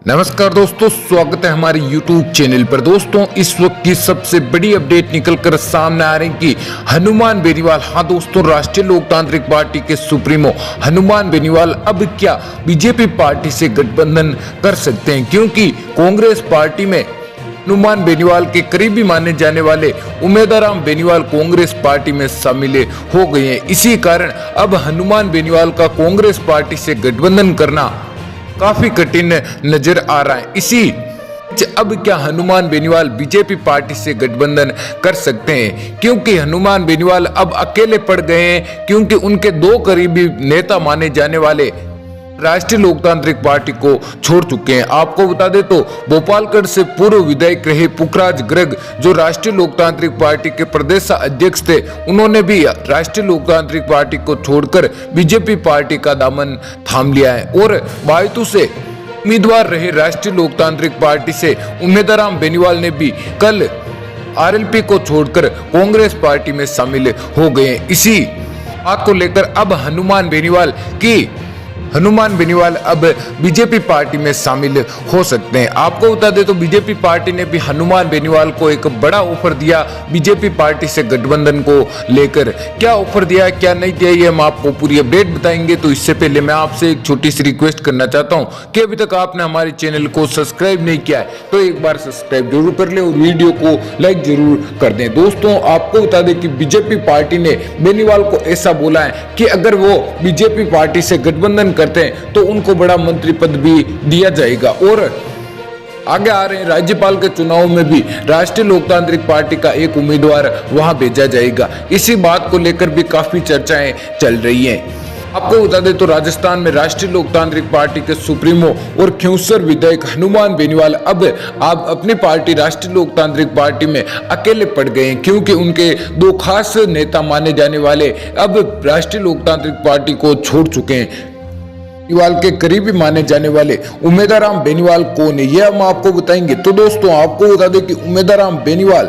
नमस्कार दोस्तों, स्वागत है हमारे YouTube चैनल पर। दोस्तों, इस वक्त की सबसे बड़ी अपडेट निकलकर सामने आ रही कि हनुमान बेनीवाल, हाँ दोस्तों, राष्ट्रीय लोकतांत्रिक पार्टी के सुप्रीमो हनुमान बेनीवाल अब क्या बीजेपी पार्टी से गठबंधन कर सकते हैं, क्योंकि कांग्रेस पार्टी में हनुमान बेनीवाल के करीबी माने जाने वाले उमेदराम बेनीवाल कांग्रेस पार्टी में शामिल हो गए हैं। इसी कारण अब हनुमान बेनीवाल का कांग्रेस पार्टी से गठबंधन करना काफी कठिन नजर आ रहा है। इसी अब क्या हनुमान बेनीवाल बीजेपी पार्टी से गठबंधन कर सकते हैं, क्योंकि हनुमान बेनीवाल अब अकेले पड़ गए हैं, क्योंकि उनके दो करीबी नेता माने जाने वाले राष्ट्रीय लोकतांत्रिक पार्टी को छोड़ चुके हैं। आपको बता दें तो भोपालगढ़ से पूर्व विधायक रहे पुखराज गर्ग, जो राष्ट्रीय लोकतांत्रिक पार्टी के प्रदेश अध्यक्ष थे, उन्होंने भी राष्ट्रीय लोकतांत्रिक पार्टी को छोड़कर बीजेपी पार्टी का दामन थाम लिया है। और बायतू से उम्मीदवार रहे राष्ट्रीय लोकतांत्रिक पार्टी से उमेदराम बेनीवाल ने भी कल आरएलपी को छोड़कर कांग्रेस पार्टी में शामिल हो गए। इसी बात को लेकर अब हनुमान बेनीवाल अब बीजेपी पार्टी में शामिल हो सकते हैं। आपको बता दें तो बीजेपी पार्टी ने भी हनुमान बेनीवाल को एक बड़ा ऑफर दिया बीजेपी पार्टी से गठबंधन को लेकर। क्या ऑफर दिया, क्या नहीं दिया, ये हम आपको पूरी अपडेट बताएंगे। तो इससे पहले मैं आपसे एक छोटी सी रिक्वेस्ट करना चाहता हूं कि अभी तक आपने हमारे चैनल को सब्सक्राइब नहीं किया है तो एक बार सब्सक्राइब जरूर कर ले और वीडियो को लाइक जरूर कर दें। दोस्तों, आपको बता दें कि बीजेपी पार्टी ने बेनीवाल को ऐसा बोला है कि अगर वो बीजेपी पार्टी से गठबंधन करते हैं तो उनको बड़ा मंत्री पद भी दिया जाएगा। और आगे आ रहे राज्यपाल के चुनाव में भी राष्ट्रीय लोकतांत्रिक पार्टी का एक उम्मीदवार वहां भेजा जाएगा। इसी बात को लेकर भी काफी चर्चाएं चल रही हैं। आपको बता दें तो राजस्थान में राष्ट्रीय लोकतांत्रिक पार्टी के सुप्रीमो और खिंवसर विधायक हनुमान बेनीवाल अब आप अपनी पार्टी राष्ट्रीय लोकतांत्रिक पार्टी में अकेले पड़ गए हैं, क्योंकि उनके दो खास नेता माने जाने वाले अब राष्ट्रीय लोकतांत्रिक पार्टी को छोड़ चुके हैं। बेनीवाल के करीबी माने जाने वाले उमेदराम बेनीवाल कौन है, यह हम आपको बताएंगे। तो दोस्तों, आपको बता दें कि उमेदराम बेनीवाल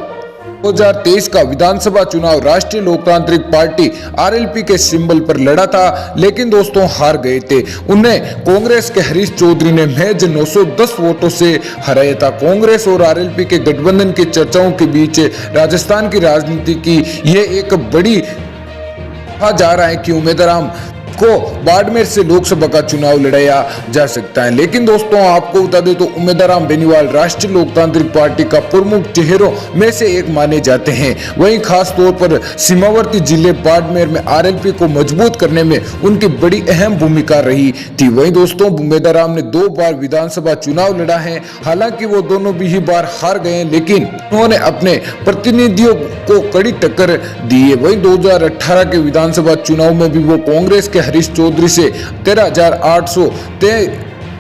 2023 का विधानसभा चुनाव राष्ट्रीय लोकतांत्रिक पार्टी आरएलपी के सिंबल पर लड़ा था, लेकिन दोस्तों हार गए थे। उन्हें कांग्रेस के हरीश चौधरी ने महज 910 वोटों से हराया था। कांग्रेस और आरएलपी के गठबंधन की चर्चाओं के बीच राजस्थान की राजनीति की यह एक बड़ी कहा जा रहा है कि उमेदराम को बाड़मेर से लोकसभा का चुनाव लड़ाया जा सकता है। लेकिन दोस्तों, आपको बता दें तो उमेदराम बेनीवाल राष्ट्रीय लोकतांत्रिक पार्टी का प्रमुख चेहरों में से एक माने जाते हैं। वहीं खास तौर पर सीमावर्ती जिले बाड़मेर में आरएलपी को मजबूत करने में उनकी बड़ी अहम भूमिका रही थी। वहीं दोस्तों, उमेदराम ने 2 बार विधानसभा चुनाव लड़ा है। हालांकि वो दोनों भी ही बार हार गए, लेकिन उन्होंने अपने प्रतिनिधियों को कड़ी टक्कर दी है। वहीं 2018 के विधानसभा चुनाव में भी वो कांग्रेस के हरीश चौधरी से 13,813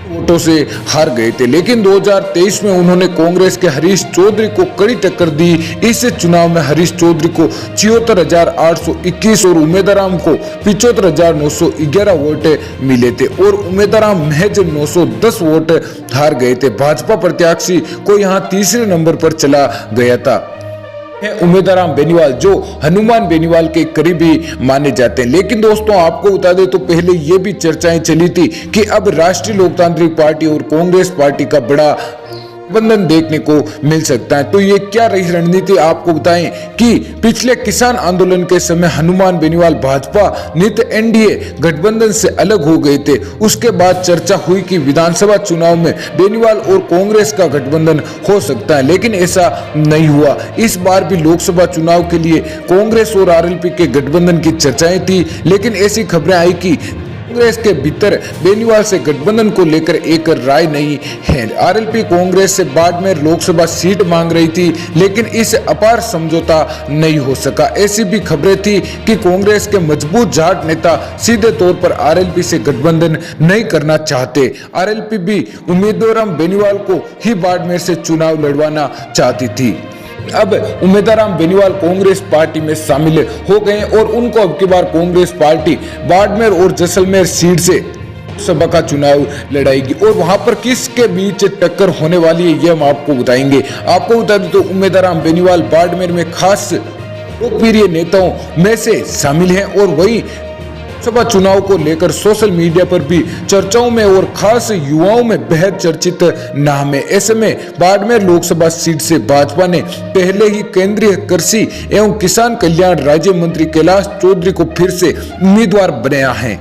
वोटों से हार गए थे। लेकिन 2023 में उन्होंने कांग्रेस के हरीश चौधरी को कड़ी टक्कर दी। इस चुनाव में हरीश चौधरी को 76,821 और उमेदराम को 75,911 वोट मिले थे और उमेदराम महज 910 वोट हार गए थे। भाजपा प्रत्याशी को यहां तीसरे नंबर पर चला गया था उमेदराम बेनीवाल, जो हनुमान बेनीवाल के करीबी माने जाते हैं। लेकिन दोस्तों, आपको बता दें तो पहले ये भी चर्चाएं चली थी कि अब राष्ट्रीय लोकतांत्रिक पार्टी और कांग्रेस पार्टी का बड़ा गठबंधन देखने को मिल सकता है। तो ये क्या रही रणनीति, आपको बताएं कि पिछले किसान आंदोलन के समय हनुमान बेनीवाल भाजपा नित एनडीए गठबंधन से अलग हो गए थे। उसके बाद चर्चा हुई कि विधानसभा चुनाव में बेनीवाल और कांग्रेस का गठबंधन हो सकता है, लेकिन ऐसा नहीं हुआ। इस बार भी लोकसभा चुनाव के लिए कांग्रेस और आरएलपी के गठबंधन की चर्चाएं थी, लेकिन ऐसी खबरें आई कि कांग्रेस के भीतर बेनीवाल से गठबंधन को लेकर एक राय नहीं है। आरएलपी कांग्रेस से बाड़मेर लोकसभा सीट मांग रही थी, लेकिन इस अपार समझौता नहीं हो सका। ऐसी भी खबरें थी कि कांग्रेस के मजबूत जाट नेता सीधे तौर पर आरएलपी से गठबंधन नहीं करना चाहते। आरएलपी भी उमेदवार बेनीवाल को ही बाड़मेर से चुनाव लड़वाना चाहती थी। अब उमेदराम बेनीवाल कांग्रेस पार्टी में शामिल हो गए और उनको अब की बार कांग्रेस पार्टी बाड़मेर और जैसलमेर सीट से लोकसभा का चुनाव लड़ाएगी और वहां पर किसके बीच टक्कर होने वाली है, ये हम आपको बताएंगे। आपको बता दें तो उमेदराम बेनीवाल बाड़मेर में खास लोकप्रिय नेताओं में से शामिल हैं और वही लोकसभा चुनाव को लेकर सोशल मीडिया पर भी चर्चाओं में और खास युवाओं में बेहद चर्चित नाम है। ऐसे में बाड़मेर लोकसभा सीट से भाजपा ने पहले ही केंद्रीय कृषि एवं किसान कल्याण राज्य मंत्री कैलाश चौधरी को फिर से उम्मीदवार बनाया है।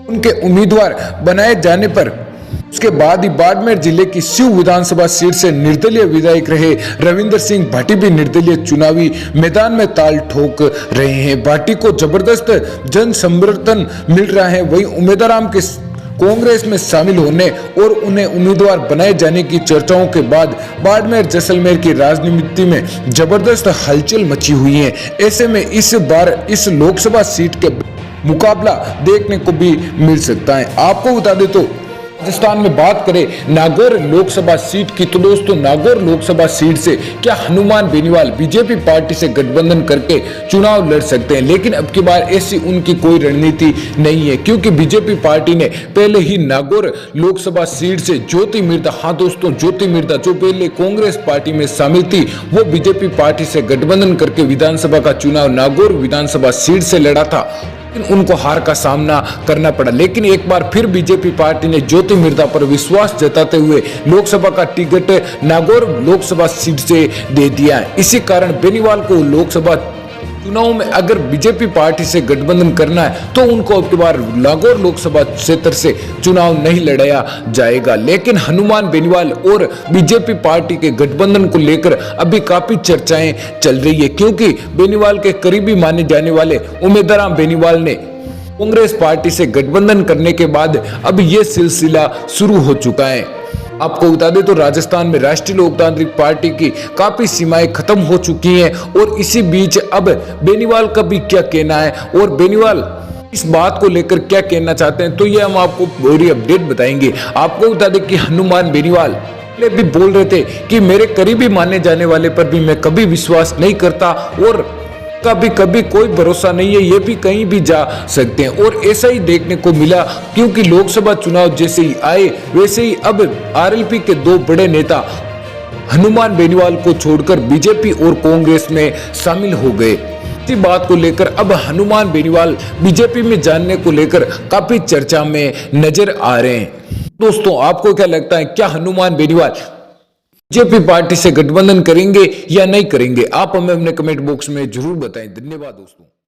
उनके उम्मीदवार बनाए जाने पर उसके बाद ही बाड़मेर जिले की शिव विधानसभा सीट से निर्दलीय विधायक रहे रविंद्र सिंह भाटी भी निर्दलीय चुनावी मैदान में ताल ठोक रहे हैं। भाटी को जबरदस्त जन समर्थन मिल रहा है। वहीं उम्मीदवार के कांग्रेस में शामिल होने और उन्हें उम्मीदवार बनाए जाने की चर्चाओं के बाद बाड़मेर जैसलमेर की राजनीति में जबरदस्त हलचल मची हुई है। ऐसे में इस बार इस लोकसभा सीट के मुकाबला देखने को भी मिल सकता है। आपको बता दें तो राजस्थान में बात करें नागौर लोकसभा सीट की, तो दोस्तों नागौर लोकसभा सीट से क्या हनुमान बेनीवाल बीजेपी पार्टी से गठबंधन करके चुनाव लड़ सकते हैं, लेकिन अब की बार ऐसी उनकी कोई रणनीति नहीं है, क्योंकि बीजेपी पार्टी ने पहले ही नागौर लोकसभा सीट से ज्योति मिर्धा, हाँ दोस्तों ज्योति मिर्धा जो पहले कांग्रेस पार्टी में शामिल थी, वो बीजेपी पार्टी से गठबंधन करके विधानसभा का चुनाव नागौर विधानसभा सीट से लड़ा था। उनको हार का सामना करना पड़ा, लेकिन एक बार फिर बीजेपी पार्टी ने ज्योति मिर्धा पर विश्वास जताते हुए लोकसभा का टिकट नागौर लोकसभा सीट से दे दिया है। इसी कारण बेनीवाल को लोकसभा चुनाव में अगर बीजेपी पार्टी से गठबंधन करना है तो उनको अब की बार नागौर लोकसभा क्षेत्र से चुनाव नहीं लड़ाया जाएगा। लेकिन हनुमान बेनीवाल और बीजेपी पार्टी के गठबंधन को लेकर अभी काफी चर्चाएं चल रही है, क्योंकि बेनीवाल के करीबी माने जाने वाले उम्मीदवार बेनीवाल ने कांग्रेस पार्टी से गठबंधन करने के बाद अब ये सिलसिला शुरू हो चुका है। आपको बता दें तो राजस्थान में राष्ट्रीय लोकतांत्रिक पार्टी की काफी सीमाएं खत्म हो चुकी हैं और इसी बीच अब बेनीवाल का भी क्या कहना है और बेनीवाल इस बात को लेकर क्या कहना चाहते हैं, तो ये हम आपको पूरी अपडेट बताएंगे। आपको बता दें कि हनुमान बेनीवाल पहले भी बोल रहे थे कि मेरे करीबी माने जाने वाले पर भी मैं कभी विश्वास नहीं करता और कभी कोई भरोसा नहीं है, ये भी कहीं भी जा सकते हैं। और ऐसा ही देखने को मिला, क्योंकि लोकसभा चुनाव जैसे ही आए वैसे ही अब आरएलपी के दो बड़े नेता हनुमान बेनीवाल को छोड़कर बीजेपी और कांग्रेस में शामिल हो गए। इसी बात को लेकर अब हनुमान बेनीवाल बीजेपी में जाने को लेकर काफी चर्चा में नजर आ रहे हैं। दोस्तों आपको क्या लगता है, क्या हनुमान बेनीवाल बीजेपी पार्टी से गठबंधन करेंगे या नहीं करेंगे? आप हमें अपने कमेंट बॉक्स में जरूर बताएं। धन्यवाद दोस्तों।